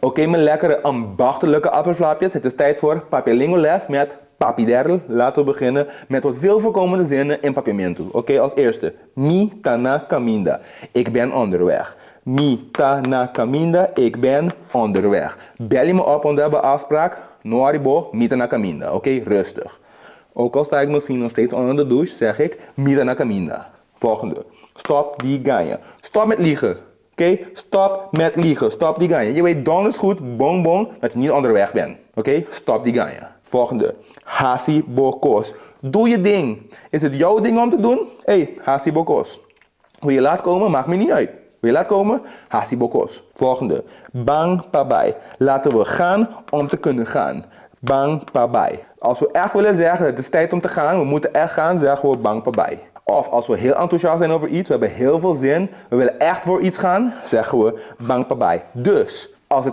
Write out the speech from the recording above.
Oké, mijn lekkere ambachtelijke appelflapjes. Het is tijd voor Papilingo les met Papi Derl. Laten we beginnen met wat veel voorkomende zinnen in Papiamento. Oké, als eerste. Mi tana caminda. Ik ben onderweg. Mi tana caminda. Ik ben onderweg. Bel je me op, want we hebben afspraak. No arribo, mi tana caminda. Oké, rustig. Ook al sta ik misschien nog steeds onder de douche, zeg ik mi tana caminda. Volgende. Stop die ganjen. Stop met liegen. Oké, stop met liegen. Stop die ganjen. Je weet donders goed, bong bong, dat je niet onderweg bent. Oké, stop die ganjen. Volgende. Hasi bokos. Doe je ding. Is het jouw ding om te doen? Hey, hasi bokos. Wil je laat komen? Maakt me niet uit. Wil je laat komen? Hasi bokos. Volgende. Bang pabai. Laten we gaan om te kunnen gaan. Bang pabai. Als we echt willen zeggen, het is tijd om te gaan, we moeten echt gaan, zeggen we bang pabai. Of als we heel enthousiast zijn over iets, we hebben heel veel zin, we willen echt voor iets gaan, zeggen we bang pabai. Dus, als het